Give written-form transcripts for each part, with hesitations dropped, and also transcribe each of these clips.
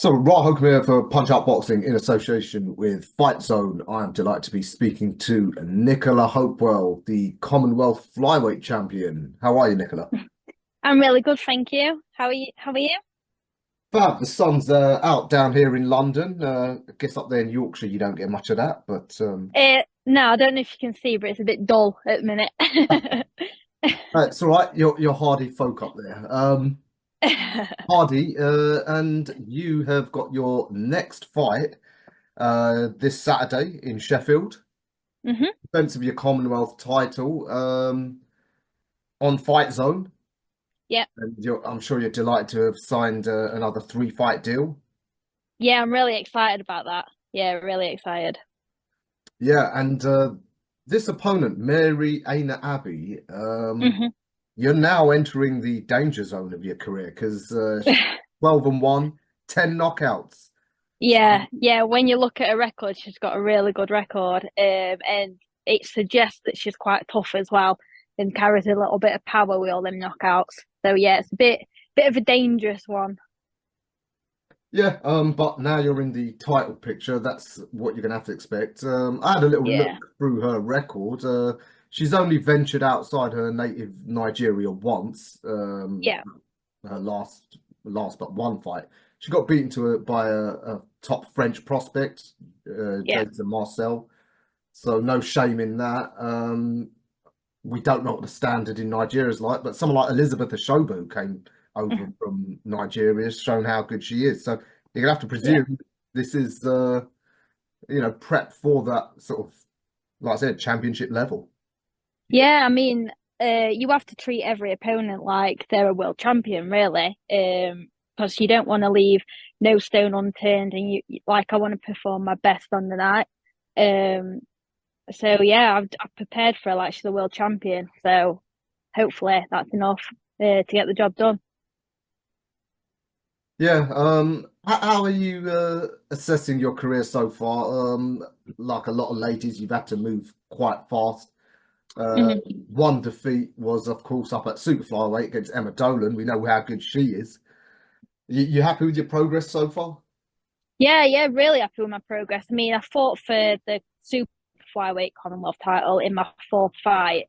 So, Ra Hokum here for Punch Out Boxing in association with Fight Zone. I am delighted to be speaking to Nicola Hopewell, the Commonwealth Flyweight Champion. How are you, Nicola? I'm really good, thank you. How are you? How are you? Fab, the sun's out down here in London. I guess up there in Yorkshire you don't get much of that, but No, I don't know if you can see, but it's a bit dull at the minute. it's all right. You're hardy folk up there. Hardy, and you have got your next fight this Saturday in Sheffield. hmm Defense of your Commonwealth title on Fight Zone. Yeah, And I'm sure you're delighted to have signed another three-fight deal. yeah, I'm really excited about that. Yeah, really excited. Yeah, and this opponent, Mary Aina Abbey, hmm you're now entering the danger zone of your career because 12 and 1, 10 knockouts. So, Yeah, yeah. When you look at her record, she's got a really good record, and it suggests that she's quite tough as well, and carries a little bit of power with all them knockouts. So yeah, it's a bit of a dangerous one. yeah, but now you're in the title picture. That's what you're going to have to expect. I had a little look Yeah, through her record. She's only ventured outside her native Nigeria once. yeah, Her last but one fight. She got beaten by a top French prospect, yeah. Jason Marcel. So no shame in that. We don't know what the standard in Nigeria is like, but someone like Elizabeth Ashoba, who came over from Nigeria, has shown how good she is. So you're gonna have to Yeah. presume this is prep for that sort of, like I said, championship level. Yeah, I mean, you have to treat every opponent like they're a world champion, really, because you don't want to leave no stone unturned, and like I want to perform my best on the night. Um, so yeah, I've prepared for her like she's a world champion. So hopefully that's enough to get the job done. Yeah. How are you assessing your career so far? Like a lot of ladies, you've had to move quite fast. Uh, hmm One defeat was, of course, up at super flyweight against Emma Dolan. We know how good she is. You happy with your progress so far? Yeah, yeah, really happy with my progress. I mean, I fought for the super flyweight Commonwealth title in my fourth fight.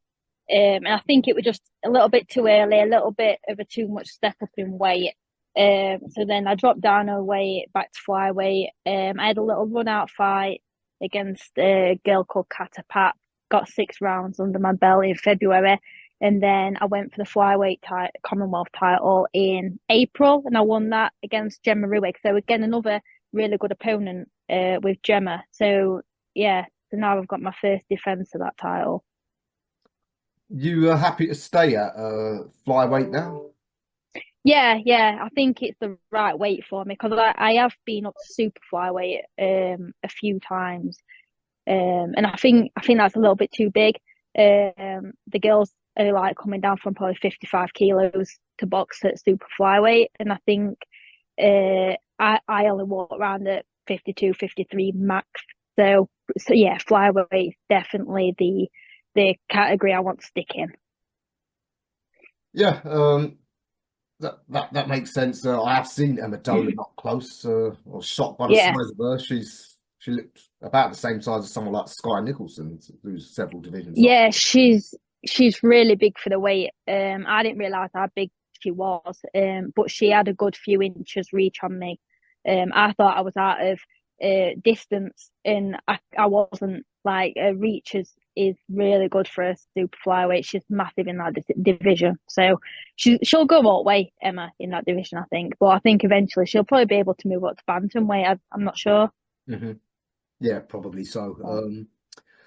And I think it was just a little bit too early, a little bit of a too much step up in weight. So then I dropped down a weight back to flyweight. I had a little run out fight against a girl called Kata, got 6 rounds under my belt in February. And then I went for the flyweight Commonwealth title in April, and I won that against Gemma Ruig. So again, another really good opponent with Gemma. So yeah, so now I've got my first defense of that title. You are happy to stay at flyweight now? Yeah, yeah, I think it's the right weight for me because I have been up to super flyweight a few times, and I think that's a little bit too big. The girls are like coming down from probably 55 kilos to box at super flyweight, and I think I only walk around at 52, 53 max. So yeah, flyweight is definitely the category I want to stick in. Yeah, that makes sense. I have seen Emma Dolan up close. I was shocked by the Yeah. size of her. She looked about the same size as someone like Sky Nicholson, who's several divisions up. Yeah, she's really big for the weight. I didn't realize how big she was. But she had a good few inches reach on me. I thought I was out of distance, and I wasn't. Like reach is really good for a super flyweight. She's massive in that division, so she'll go all the way, Emma, in that division, I think. But I think eventually she'll probably be able to move up to bantamweight. I'm not sure. Hmm. Yeah, probably so.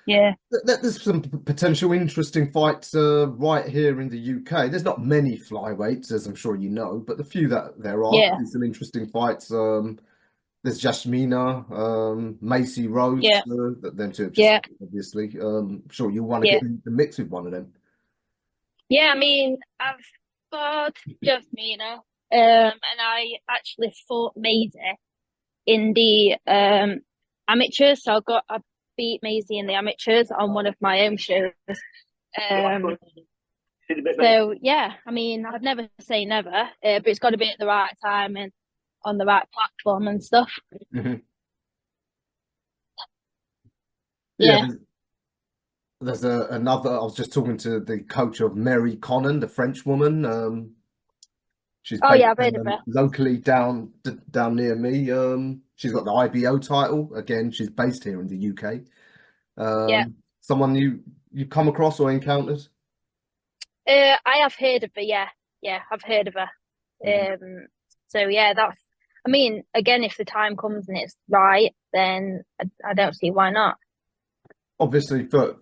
Yeah, There's some potential interesting fights right here in the UK. There's not many flyweights, as I'm sure you know, but the few that there are, yeah, there's some interesting fights. There's Jasmina, Macy Rose, yeah, them two have just yeah, obviously. Sure you want to yeah. get in the mix with one of them. Yeah, I mean, I've fought Jasmina, and I actually fought Maisie in the amateurs. So I beat Maisie in the amateurs on one of my own shows. Um, so yeah, I mean, I'd never say never, but it's got to be at the right time. And on the right platform and stuff. Hmm. Yeah, Yeah. there's another. I was just talking to the coach of Mary Connon, the French woman. She's Oh based yeah, I've heard of her. locally down near me. She's got the IBO title. Again, she's based here in the UK. Yeah. Someone you come across or encountered? I have heard of her. Yeah, yeah, I've heard of her. Mhm. So yeah, that's. I mean, again, if the time comes and it's right, then I don't see why not. Obviously, for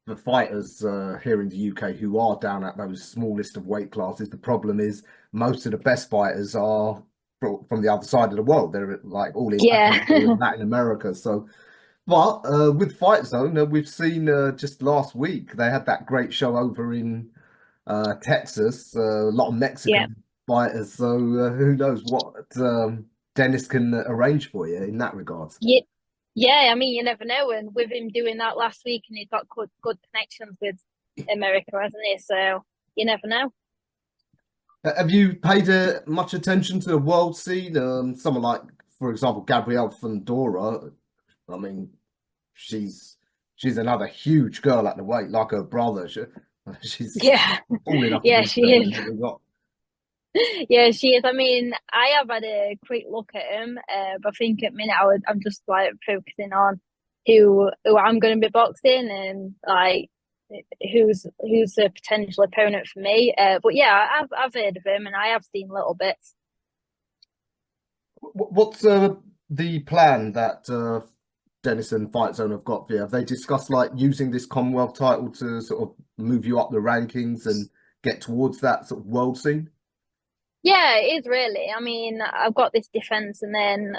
the fighters here in the UK who are down at those smallest of weight classes, the problem is most of the best fighters are from the other side of the world. They're like all in Yeah, Africa or in Latin America. So, but with Fight Zone, we've seen just last week they had that great show over in Texas. A lot of yeah. Mexican fighters. So who knows what Dennis can arrange for you in that regard. Yeah, yeah, I mean, you never know. And with him doing that last week, and he's got good connections with America, hasn't he? So you never know. Have you paid much attention to the world scene? Someone like, for example, Gabrielle Fundora. I mean, she's she's another huge girl at the weight, like her brother. She's Yeah, tall enough to yeah, be she better is. than what we got. Yeah, she is. I mean, I have had a quick look at him, but I think at the minute I'm just like focusing on who I'm going to be boxing and like who's a potential opponent for me. But yeah, I've heard of him and I have seen little bits. What's the plan that Dennis and Fight Zone have got for you? Have they discussed like using this Commonwealth title to sort of move you up the rankings and get towards that sort of world scene? Yeah, it is really. I mean, I've got this defense and then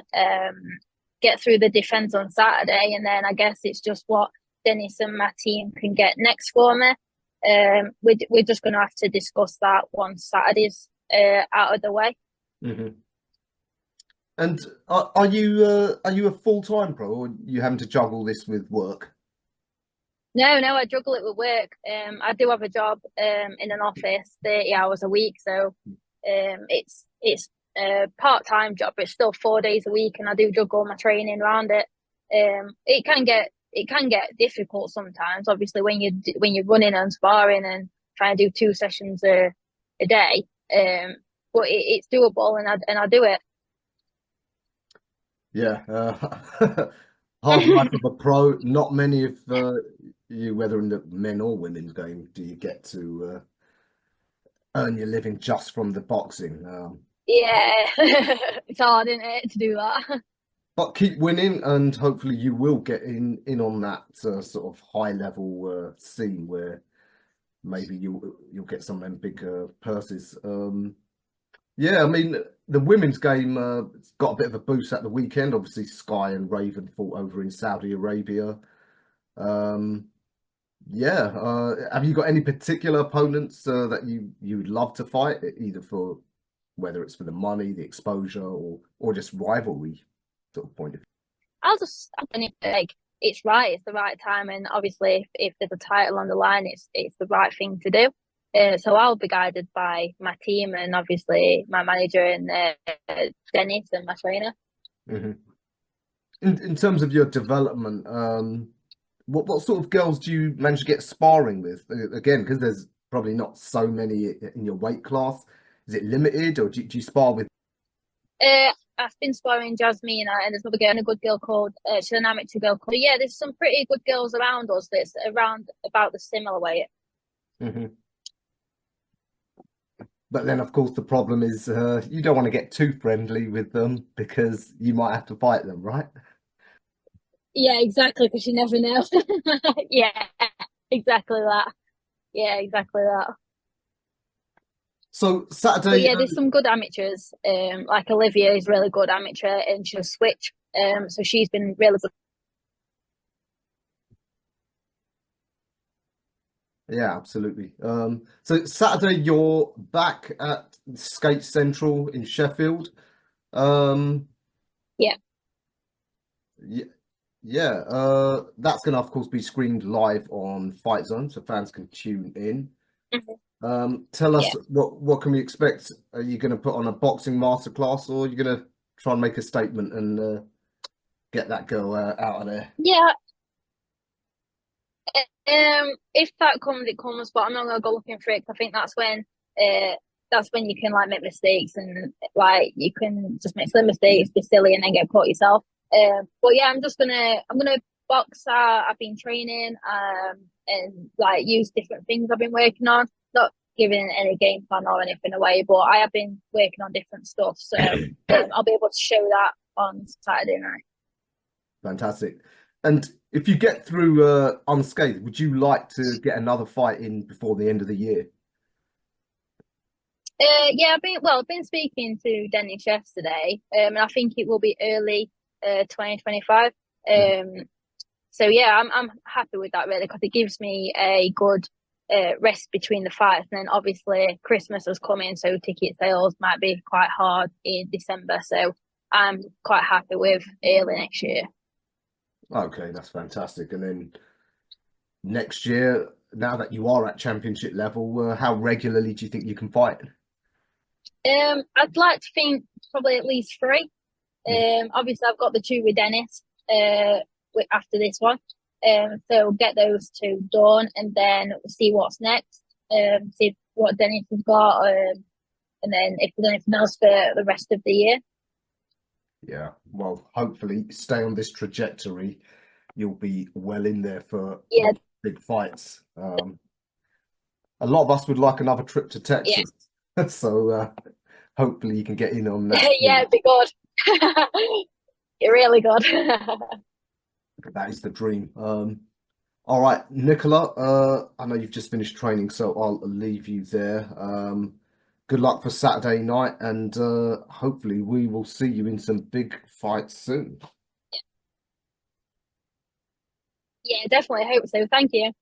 get through the defense on Saturday, and then I guess it's just what Dennis and my team can get next for me. We're just going to have to discuss that once Saturday's out of the way. Hmm. And are you a full-time pro, or you having to juggle this with work? No, no, I juggle it with work. I do have a job in an office, 30 hours a week, so it's a part-time job. It's still 4 days a week, and I do juggle my training around it. It can get difficult sometimes. Obviously, when you're running and sparring and trying to do 2 sessions a day, but it's doable, and I do it. Yeah, hard life of a pro. Not many of you, whether in the men or women's game, do you get to earn your living just from the boxing. Yeah, it's hard, isn't it, to do that? But keep winning, and hopefully you will get in on that sort of high level scene where maybe you'll get some of them big purses. Yeah, I mean the women's game got a bit of a boost at the weekend. Obviously, Sky and Raven fought over in Saudi Arabia. Um, yeah, have you got any particular opponents that you would love to fight, either for whether it's for the money, the exposure, or just rivalry sort of point of I don't know, like it's right, it's the right time, and obviously, if there's a title on the line, it's the right thing to do. So I'll be guided by my team and obviously my manager and Dennis and my trainer. view? In terms of your development, what sort of girls do you manage to get sparring with? Again, because there's probably not so many in your weight class. Is it limited, or do you spar with? I've been sparring Jasmine and there's another girl and a good girl called she's an amateur girl called yeah. There's some pretty good girls around us that's around about the similar weight. Mhm. But then, of course, the problem is you don't want to get too friendly with them because you might have to fight them, right? Yeah, exactly, because you never know. Yeah, exactly that. Yeah, exactly that. So But Saturday, yeah, there's some good amateurs. Like Olivia is really good amateur and she'll switch. So she's been really good. yeah, absolutely. So Saturday, you're back at Skate Central in Sheffield. Um, Yeah. yeah, yeah. That's gonna, of course, be screened live on Fight Zone, so fans can tune in. Mhm. Tell Yeah. us what can we expect? Are you going to put on a boxing masterclass, or are you going to try and make a statement and get that girl out of there? Yeah, if that comes, it comes. But I'm not gonna go looking for it 'cause I think that's when you can like make mistakes and like you can just make silly mistakes, be silly, and then get caught yourself. But yeah, I'm gonna box. I've been training and like use different things I've been working on. Not giving any game plan or anything away, but I have been working on different stuff. So I'll be able to show that on Saturday night. Fantastic. And if you get through unscathed, would you like to get another fight in before the end of the year? Yeah, I've been speaking to Dennis yesterday, and I think it will be early 2025. So yeah, I'm happy with that really because it gives me a good rest between the fights, and then obviously Christmas is coming, so ticket sales might be quite hard in December. So I'm quite happy with early next year. Okay, that's fantastic. And then next year, now that you are at championship level, how regularly do you think you can fight? I'd like to think probably at least three. Mm. Obviously I've got the two with Dennis after this one. So get those two done and then see what's next. See what Dennis has got, and then if there's anything else for the rest of the year. Yeah, well, hopefully stay on this trajectory. You'll be well in there for Yeah, those big fights. A lot of us would like another trip to yeah, Texas, so hopefully you can get in on that yeah, too. it'd be good. You're really good. That is the dream. All right, Nicola, I know you've just finished training, so I'll leave you there. Good luck for Saturday night, and hopefully we will see you in some big fights soon. Yeah, definitely. I hope so. Thank you.